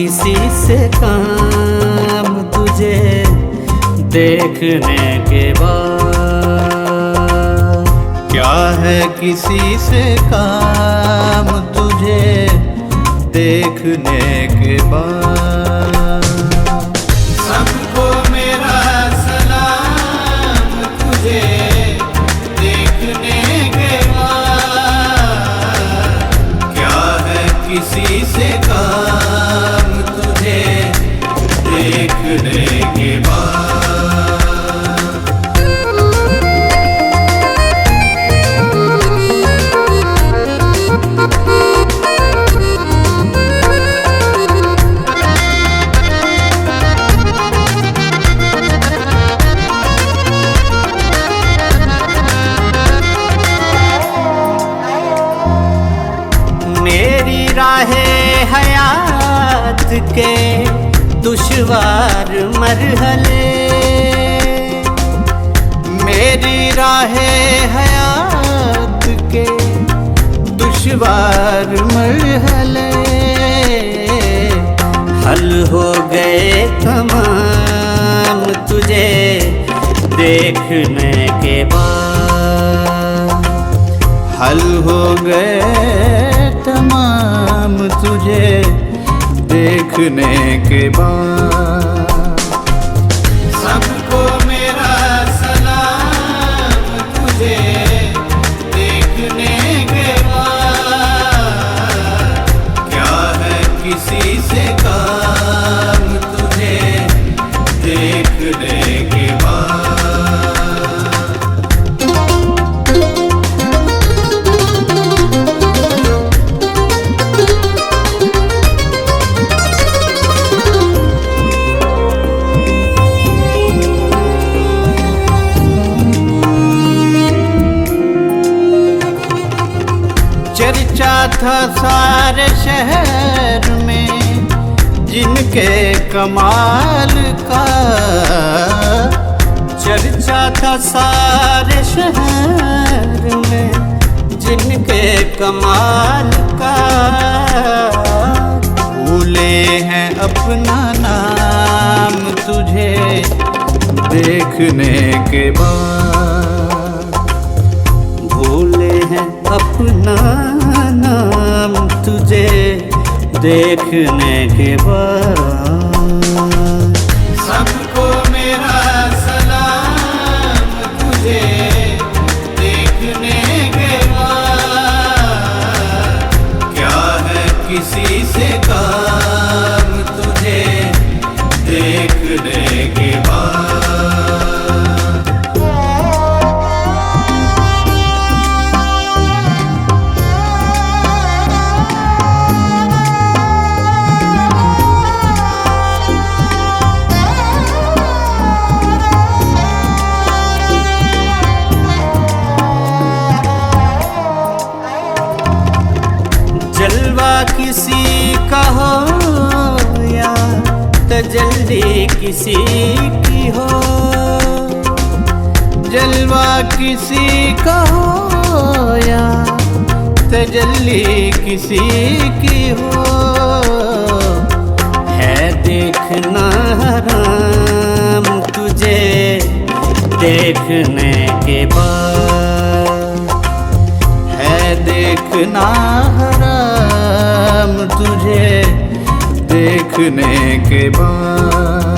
किसी से काम तुझे देखने के बाद? क्या है किसी से काम तुझे देखने के बाद? सबको मेरा सलाम तुझे देखने के बाद। क्या है किसी से काम तुझे देखने के बाद? मेरी राहें हयात के दुश्वार मरहले, मेरी राहें हयात के दुश्वार मरहले हल हो गए तमाम तुझे देखने के बाद। हल हो गए तमाम तुझे देखने के बाद। सबको मेरा सलाम तुझे देखने के बाद। क्या है किसी से काम तुझे देखने के बाद? चर्चा था सारे शहर में जिनके कमाल का। चर्चा था सारे शहर में जिनके कमाल का। भूले हैं अपना नाम तुझे देखने के बाद। भूले हैं अपना नाम तुझे देखने के बाद। सबको मेरा सलाम तुझे देखने के बाद। क्या है किसी से काम तुझे देखने के बाद? जलवा किसी का हो या तजल्ली किसी की हो। जलवा किसी का हो या तजल्ली किसी की हो। है देखना हराम तुझे देखने के बाद। है देखना हराम तुझे देखने के बाद।